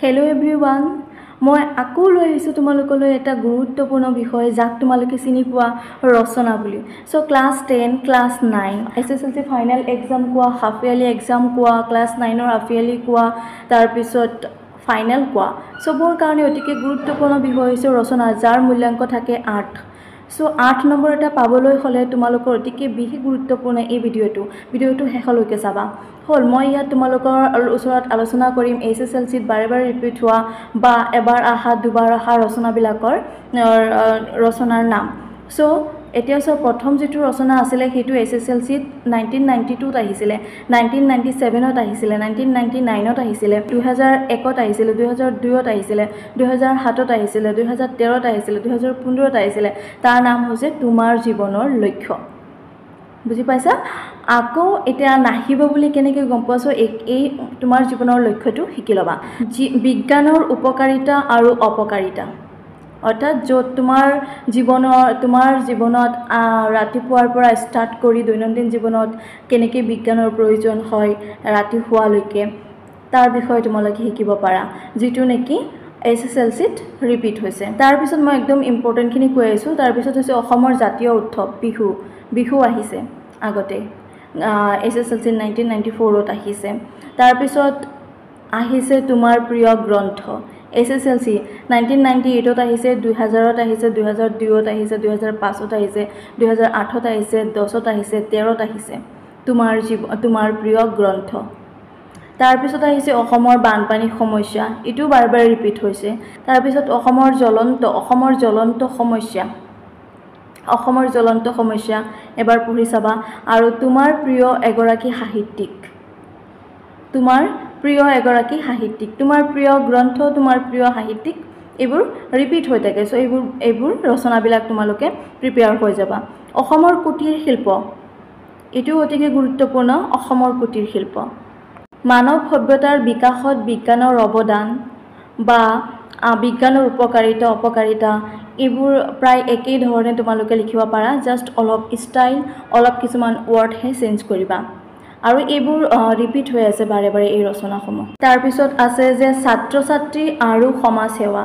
Hello everyone, মই আকৌ লৈ আহিছো তোমালোকলৈ এটা গুৰুত্বপূৰ্ণ বিষয় যাক তোমালোকে চিনি পোৱা ৰচনা বুলি। So class 10, class 9 SSLC final exam কোৱা, হাফ ইয়াৰলি এক্সাম কোৱা, ক্লাস 9 ৰ হাফ ইয়াৰলি কোৱা, তাৰ পিছত ফাইনাল কোৱা। সবৰ কাৰণে অতিকে গুৰুত্বপূৰ্ণ বিষয় হৈছে ৰচনা যাৰ মূল্যাংক থাকে 8। সো 8 নম্বৰ এটা পাবলৈ হলে তোমালোকৰ অতিকে বিহি গুৰুত্বপূৰ্ণ এই ভিডিওটো শেষলৈকে চাবা। হল মই ইয়াত তোমালোকৰ ওচৰত আলোচনা কৰিম এসএসএলসিত বাৰে বাৰে ৰিপিট হোৱা বা এবাৰ আহা দুবাৰ আহা ৰচনাবিলাকৰ ৰচনাৰ নাম। সো এতিয়া প্ৰথম যেটো ৰচনা আছিল হেতু এসএসএলসিত 1992 ত আহিছিল, 1997 ত আহিছিল, 1999 ত আহিছিল, 2001 ত আহিছিল, 2002 ত আহিছিল, 2007 ত আহিছিল, 2013 ত আহিছিল, 2015 ত আহিছিল। তাৰ নাম হৈছে তোমাৰ জীৱনৰ লক্ষ্য। বুজি পাইছা? আকৌ এতিয়া নাহিব বুলি কেনেকৈ গম পোৱাছো এই তোমাৰ জীৱনৰ লক্ষ্যটো শিকি লবা। বিজ্ঞানৰ উপকাৰিতা আৰু অপকাৰিতা, অৰ্থাৎ যত তোমাৰ জীৱনত ৰাতিপুৱাৰ পৰা ষ্টাৰ্ট কৰি দৈনন্দিন জীৱনত কেনেকৈ বিজ্ঞানৰ প্ৰয়োজন হয় ৰাতি হোৱালৈকে তাৰ বিষয়ে তোমালোকে শিকিব পাৰা, যেটো নেকি এসএসএলসিত ৰিপিট হৈছে। তাৰ পিছত মই একদম ইম্পৰ্টেন্ট খিনি কৈ আছো। তাৰ পিছত হৈছে অসমৰ জাতীয় উৎসৱ বিহু আহিছে আগতে, এসএসএলসি 1994 ত আহিছে। তাৰ পিছত আহিছে তোমাৰ প্ৰিয় গ্ৰন্থ। এসএসএলসি 1998 ত আহিছে, 2000 ত আহিছে, 2002 ত আহিছে, 2005 ত আহিছে, 2008 ত আহিছে, 10 ত আহিছে, 13 ত আহিছে তোমাৰ প্ৰিয় গ্ৰন্থ। তাৰ পিছত আহিছে অসমৰ বানপানী সমস্যা, ইটো বাৰে বাৰে ৰিপিট হৈছে। তাৰ পিছত অসমৰ জ্বলন্ত সমস্যা এবাৰ পঢ়ি চাবা। আৰু তোমাৰ প্ৰিয় এগৰাকী সাহিত্যিক, তোমাৰ প্ৰিয় গ্ৰন্থ, তোমাৰ প্ৰিয় সাহিত্যিক, এইবোৰ ৰিপিট হৈ থাকে। সো এইবোৰ ৰচনাবিলাক তোমালোকে প্ৰিপেয়াৰ হৈ যাবা। অসমৰ কুটিৰ শিল্প, এটো অতিকে গুৰুত্বপূৰ্ণ। অসমৰ কুটিৰ শিল্প, মানৱ সভ্যতাৰ বিকাশত বিজ্ঞানৰ অৱদান বা বিজ্ঞানৰ উপকাৰিতা অপকাৰিতা, এইবোৰ প্ৰায় একেই ধৰণে তোমালোকে লিখিব পাৰা, জাস্ট অলপ ষ্টাইল, অলপ কিছুমান ৱৰ্ডহে চেঞ্জ কৰিবা। আৰু এইবোৰ ৰিপিট হৈ আছে বাৰে বাৰে এই ৰচনাসমূহ। তাৰ পিছত আছে যে ছাত্ৰ-ছাত্ৰী আৰু সমাজ সেৱা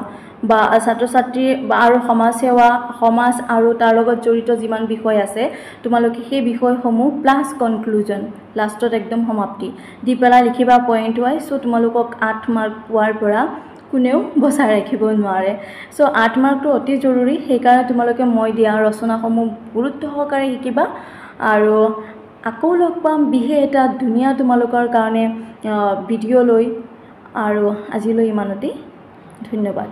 বা সমাজ আৰু তাৰ লগত জড়িত যিমান বিষয় আছে তোমালোকে সেই বিষয়সমূহ প্লাস কনক্লুজন লাষ্টত একদম সমাপ্তি দি পেলাই লিখিবা পইণ্ট ৱাইজ। সো তোমালোকক 8 মাৰ্ক পোৱাৰ পৰা কোনেও বচাই ৰাখিব নোৱাৰে। সো 8 মাৰ্কটো অতি জৰুৰী, সেইকাৰণে তোমালোকে মই দিয়া ৰচনাসমূহ গুৰুত্ব সহকাৰে শিকিবা। আৰু আকৌ লগ পাম বিহে এটা ধুনীয়া তোমালোকৰ কাৰণে ভিডিঅ' লৈ। আৰু আজিলৈ ইমানতেই, ধন্যবাদ।